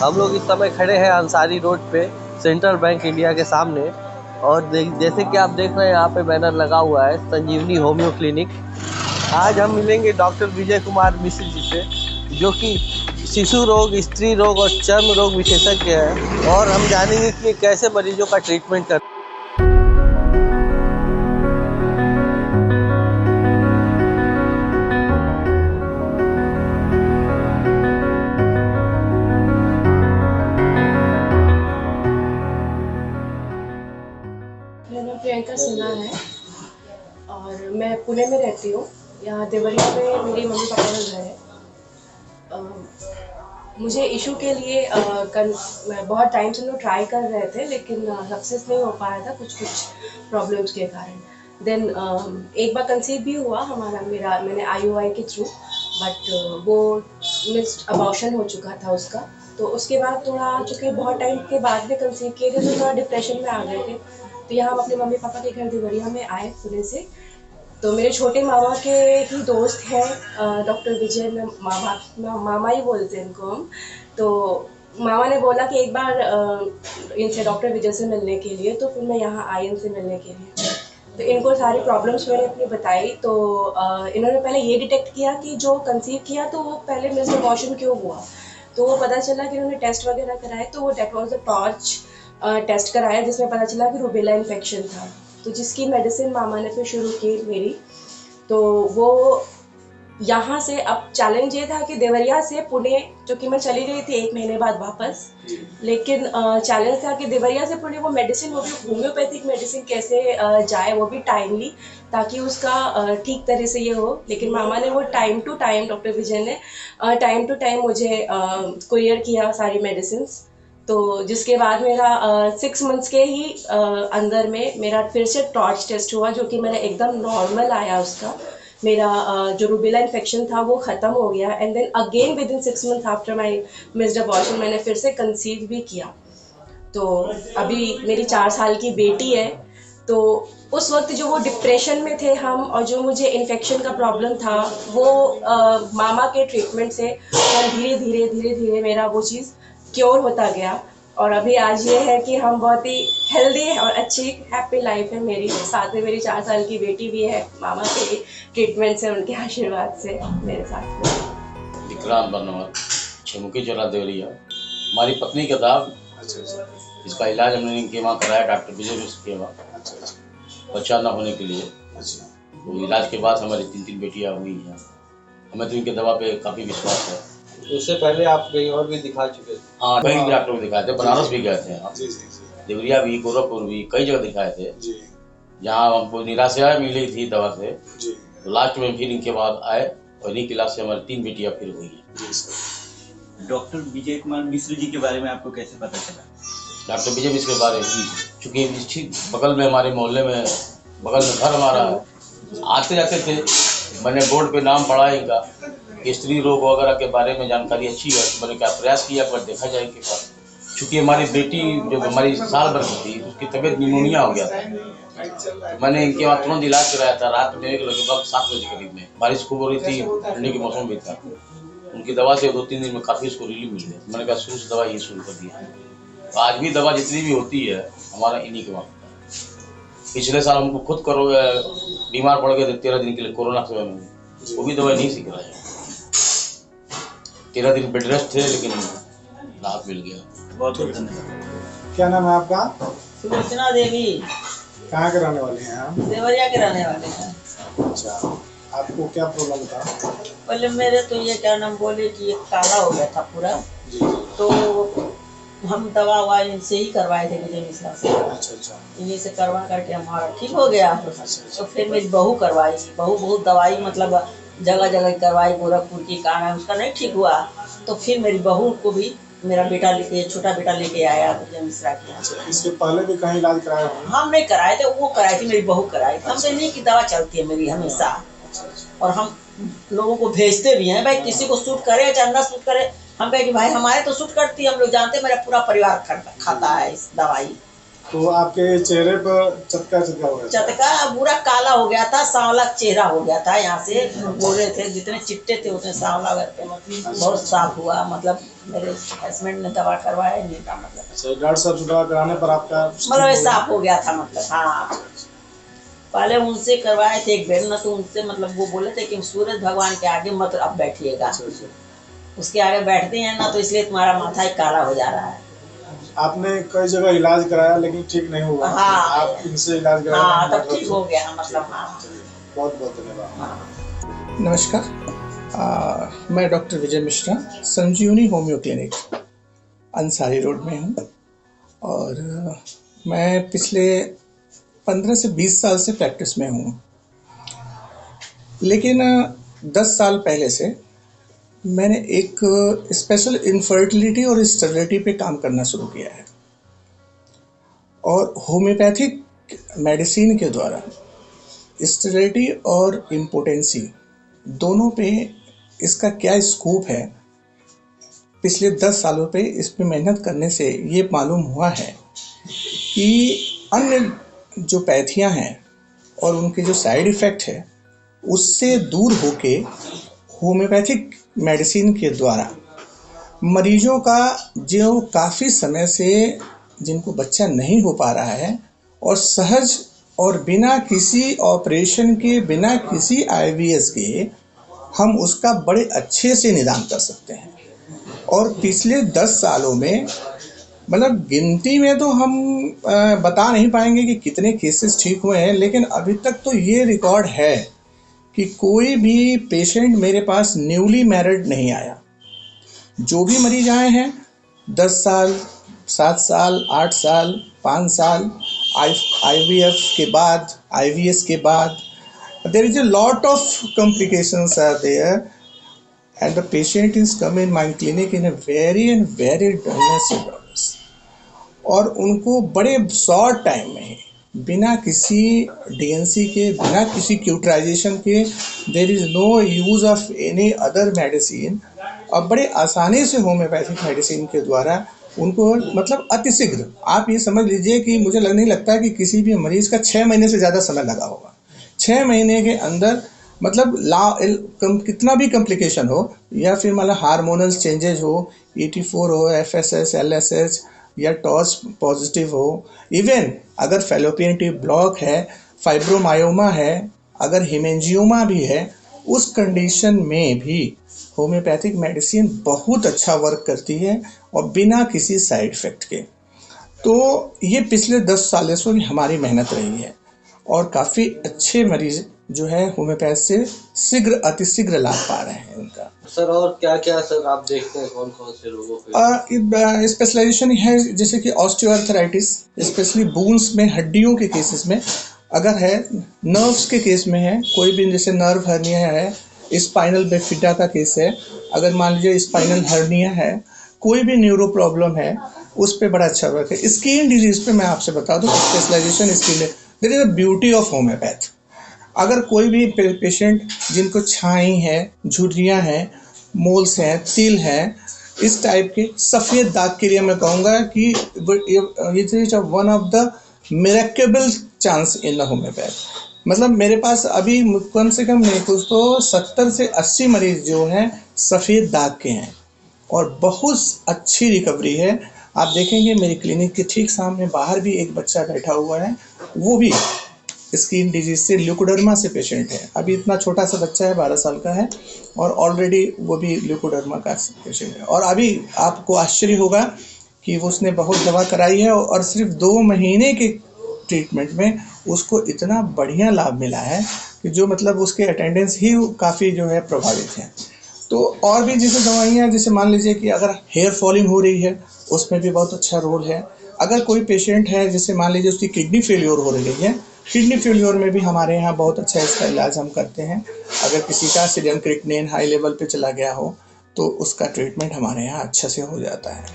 हम लोग इस समय खड़े हैं अंसारी रोड पे सेंट्रल बैंक इंडिया के सामने और जैसे कि आप देख रहे हैं यहाँ पे बैनर लगा हुआ है संजीवनी होम्यो क्लिनिक। आज हम मिलेंगे डॉक्टर विजय कुमार मिश्र जी से जो कि शिशु रोग, स्त्री रोग और चर्म रोग विशेषज्ञ है और हम जानेंगे कि कैसे मरीजों का ट्रीटमेंट कर। मेरा नाम प्रियंका सिन्हा है और मैं पुणे में रहती हूँ। यहाँ देवरिया में मेरी मम्मी पापा का घर है। मुझे इशू के लिए मैं बहुत टाइम से लोग ट्राई कर रहे थे लेकिन सक्सेस नहीं हो पाया था कुछ प्रॉब्लम्स के कारण। देन एक बार कंसीव भी हुआ मैंने IUI के थ्रू, बट वो मिस्ड अबॉर्शन हो चुका था उसका। तो उसके बाद थोड़ा चूँकि बहुत टाइम के बाद में कंसीव किए थे तो थोड़ा डिप्रेशन में आ गए थे। तो यहाँ हम अपने मम्मी पापा के घर देवरिया में आए पुणे से। तो मेरे छोटे मामा के ही दोस्त हैं डॉक्टर विजय, में मामा ही बोलते हैं इनको हम। तो मामा ने बोला कि एक बार इनसे डॉक्टर विजय से मिलने के लिए, तो फिर मैं यहाँ आई इनसे मिलने के लिए। तो इनको सारी प्रॉब्लम्स मैंने अपनी बताई। तो इन्होंने पहले ये डिटेक्ट किया कि जो कंसीव किया तो वो पहले मिस्ड अबॉर्शन क्यों हुआ। तो वो पता चला कि उन्होंने टेस्ट वगैरह कराए तो वो that was the torch test कराया जिसमें पता चला कि रूबेला इन्फेक्शन था। तो जिसकी मेडिसिन मामा ने फिर शुरू की मेरी। तो वो यहाँ से अब चैलेंज ये था कि देवरिया से पुणे, जो कि मैं चली गई थी 1 महीने बाद वापस, लेकिन चैलेंज था कि देवरिया से पुणे वो मेडिसिन, वो भी होम्योपैथिक मेडिसिन कैसे जाए, वो भी टाइमली, ताकि उसका ठीक तरह से ये हो। लेकिन मामा ने वो टाइम टू टाइम, डॉक्टर विजय ने टाइम टू टाइम मुझे कुरियर किया सारी मेडिसिन। तो जिसके बाद मेरा 6 मंथ्स के ही अंदर में मेरा फिर से टॉर्च टेस्ट हुआ जो कि मेरा एकदम नॉर्मल आया। उसका मेरा जो रूबेला इन्फेक्शन था वो ख़त्म हो गया। And then again within 6 month after my missed abortion मैंने फिर से कंसीव भी किया। तो अभी मेरी 4 साल की बेटी है। तो उस वक्त जो वो डिप्रेशन में थे हम, और जो मुझे इन्फेक्शन का प्रॉब्लम था, वो मामा के ट्रीटमेंट से धीरे धीरे धीरे धीरे मेरा वो चीज़ क्योर होता गया। और अभी आज ये है कि हम बहुत ही हेल्दी और अच्छी हैप्पी लाइफ है मेरी। साथ में मेरी 4 साल की बेटी भी है, मामा के ट्रीटमेंट से, उनके आशीर्वाद से मेरे साथ में। विक्रांत बनवार, छमुकी जला देवरिया। हमारी पत्नी का था। अच्छा। इसका इलाज हमने इनके वहाँ कराया, डॉक्टर विजय मिश्र के वहाँ। अच्छा। बच्चा ना होने के लिए। अच्छा। तो इलाज के बाद हमारी 3 बेटियाँ हुई हैं। हमें तो इनके दवा पे काफ़ी विश्वास है। उससे पहले आप कहीं और भी दिखा चुके थे? हाँ, कई भी डॉक्टर को दिखाए थे, बनारस भी गए थे, देवरिया भी, गोरखपुर भी, कई जगह दिखाए थे। जहाँ हमको निराशा मिली थी दवा से, तो लास्ट में फिर इनके बाद आए और इन्हीं के इलाज से हमारी 3 बेटियाँ फिर हुई हैं। डॉक्टर विजय कुमार मिश्र जी के बारे में आपको कैसे पता चला? डॉक्टर विजय मिश्र के बारे में, चूँकि बगल में, हमारे मोहल्ले में, बगल में घर हमारा, आते जाते थे। मैंने बोर्ड पे नाम पढ़ा इनका, स्त्री रोग वगैरह के बारे में जानकारी अच्छी है, तो मैंने क्या प्रयास किया पर देखा जाए कि चूँकि हमारी बेटी जो हमारी साल भर की थी उसकी तबीयत निमोनिया हो गया था। तो मैंने इनके वहाँ तुरंत इलाज कराया था। रात में लगभग 7 बजे करीब में, बारिश खूब हो रही थी, ठंडी के मौसम भी था। उनकी दवा से 2-3 दिन में काफ़ी उसको रिलीफ मिल गया। मैंने कहा शुरू से दवा ये शुरू कर दिया। तो आज भी दवा जितनी भी होती है हमारा इन्हीं के वहाँ। पिछले साल हमको खुद बीमार पड़ गए थे 13 दिन के लिए कोरोना समय में, वो भी दवाई नहीं सीख रहा है। 13 दिन बेड रेस्ट थे लेकिन राहत मिल गया। बहुत बहुत धन्यवाद। क्या नाम है आपका? सुलोचना देवी। कहाँ के रहने वाले हैं आप? देवरिया के रहने वाले हैं। अच्छा, आपको क्या प्रॉब्लम था? पहले मेरे तो ये क्या नाम बोले कि एक काला हो गया था पूरा। तो हम दवा ववा इनसे ही करवाए थे, विजय मिश्रा से। अच्छा। इन्हीं से करवा करके हमारा ठीक हो गया। तो फिर मेरी बहू करवाई। बहू बहुत दवाई मतलब जगह जगह करवाई, गोरखपुर की, कहाँ है, उसका नहीं ठीक हुआ। तो फिर मेरी बहू को भी मेरा बेटा लेके, छोटा बेटा लेके आया विजय मिश्रा के यहाँ। इसके पहले भी कहीं इलाज कराया? हम नहीं कराए थे, वो कराई थी, मेरी बहू कराई थी। हमसे इन्हीं की दवा चलती है मेरी हमेशा। और हम लोगों को भेजते भी हैं, भाई किसी को सूट करे चाहे ना सूट करे, हम कहे कि भाई हमारे तो सूट करती है, हम लोग जानते हैं, मेरा पूरा परिवार खाता है इस दवाई। तो आपके चेहरे पर चटका चटका हो गया था? चटका पूरा काला हो गया था, सांवला चेहरा हो गया था। यहाँ से गोरे थे, जितने चिट्टे थे उतने सांवला करके बहुत साफ हुआ। मतलब मेरे हस्बैंड ने दवा करवाया नहीं था, मतलब अच्छा, डॉक्टर साहब से दवा कराने पर आपका मतलब ये साफ हो गया था। मतलब हाँ, पहले उनसे करवाए थे एक बेर ना, तो उनसे मतलब वो बोले थे कि सूरज भगवान के आगे मत अब बैठिएगा, उसके आगे बैठते हैं ना तो इसलिए तुम्हारा माथा ही काला हो जा रहा है। आपने कई जगह इलाज कराया लेकिन ठीक नहीं हुआ। हाँ। आप इनसे इलाज कराया? हाँ, तब ठीक हो गया। मतलब हाँ, बहुत बहुत धन्यवाद। नमस्कार, मैं डॉक्टर विजय मिश्रा, संजीवनी होम्यो क्लिनिक अंसारी रोड में हूँ और मैं पिछले 15 से 20 साल से प्रैक्टिस में हूँ। लेकिन 10 साल पहले से मैंने एक स्पेशल इनफर्टिलिटी और स्टेरिलिटी पे काम करना शुरू किया है और होम्योपैथिक मेडिसिन के द्वारा स्टेरिलिटी और इम्पोटेंसी दोनों पे इसका क्या स्कोप है, पिछले 10 सालों पे इस पे मेहनत करने से ये मालूम हुआ है कि अन्य जो पैथियाँ हैं और उनके जो साइड इफ़ेक्ट है उससे दूर होके होम्योपैथिक मेडिसिन के द्वारा मरीजों का जो काफ़ी समय से जिनको बच्चा नहीं हो पा रहा है और सहज और बिना किसी ऑपरेशन के, बिना किसी IVF के हम उसका बड़े अच्छे से निदान कर सकते हैं। और पिछले 10 सालों में मतलब गिनती में तो हम बता नहीं पाएंगे कि कितने केसेस ठीक हुए हैं, लेकिन अभी तक तो ये रिकॉर्ड है कि कोई भी पेशेंट मेरे पास न्यूली मैरिड नहीं आया। जो भी मरीज आए हैं 10 साल, 7 साल, 8 साल, 5 साल IVF के बाद, IVS के बाद, there is a lot of complications are there and the patient is come in my clinic in a very dullness और उनको बड़े शॉर्ट टाइम में बिना किसी DNC के, बिना किसी क्यूटराइजेशन के, there is no use of any other medicine, और बड़े आसानी से होम्योपैथिक मेडिसिन के द्वारा उनको मतलब अतिशीघ्र, आप ये समझ लीजिए कि मुझे नहीं लगता कि किसी भी मरीज़ का 6 महीने से ज़्यादा समय लगा होगा। 6 महीने के अंदर मतलब कितना भी कॉम्प्लिकेशन हो या फिर मतलब हार्मोनल चेंजेज हो, ET4 हो, FSH, LSH या टॉस पॉजिटिव हो, इवन अगर फैलोपियन ट्यूब ब्लॉक है, फाइब्रोमायोमा है, अगर हिमेंजियोमा भी है, उस कंडीशन में भी होम्योपैथिक मेडिसिन बहुत अच्छा वर्क करती है और बिना किसी साइड इफ़ेक्ट के। तो ये पिछले 10 सालों से हमारी मेहनत रही है और काफ़ी अच्छे मरीज जो है होम्योपैथ से अतिशीघ्र लाभ पा रहे हैं उनका। सर और क्या क्या सर आप देखते हैं कौन कौन से लोगों पे? स्पेशलाइजेशन है जैसे कि ऑस्टियोआर्थराइटिस, स्पेशली बोन्स में, हड्डियों के केसेस में अगर है, नर्व्स के केस में है, कोई भी जैसे नर्व हर्निया है, स्पाइनल बिफिडा का केस है, अगर मान लीजिए स्पाइनल हर्निया है, कोई भी न्यूरो प्रॉब्लम है, उस पर बड़ा अच्छा वर्क है। स्किन डिजीज पे मैं आपसे बता दूं, specialisation skin, there is a beauty of homeopath. अगर कोई भी पेशेंट जिनको छाई है, झुर्रियाँ हैं, मोल्स हैं, तिल हैं, इस टाइप के सफ़ेद दाग के लिए मैं कहूँगा कि it is one of the miraculous chance in the homeopath. मतलब मेरे पास अभी कम से कम नहीं कुछ तो 70 से 80 मरीज जो हैं सफ़ेद दाग के हैं और बहुत अच्छी रिकवरी है। आप देखेंगे मेरी क्लिनिक के ठीक सामने बाहर भी एक बच्चा बैठा हुआ है, वो भी स्किन डिजीज से, ल्यूकोडर्मा से पेशेंट है। अभी इतना छोटा सा बच्चा है, 12 साल का है और ऑलरेडी वो भी ल्यूकोडर्मा का पेशेंट है। और अभी आपको आश्चर्य होगा कि उसने बहुत दवा कराई है और सिर्फ 2 महीने के ट्रीटमेंट में उसको इतना बढ़िया लाभ मिला है कि जो मतलब उसके अटेंडेंस ही काफ़ी जो है प्रभावित हैं। तो और भी जैसे दवाइयाँ, जैसे मान लीजिए कि अगर हेयर फॉलिंग हो रही है उसमें भी बहुत अच्छा रोल है। अगर कोई पेशेंट है जैसे मान लीजिए उसकी किडनी फेल्योर हो रही है, किडनी फेल्योर में भी हमारे यहाँ बहुत अच्छा इसका इलाज हम करते हैं। अगर किसी का सीरम क्रिएटिनिन हाई लेवल पे चला गया हो तो उसका ट्रीटमेंट हमारे यहाँ अच्छा से हो जाता है।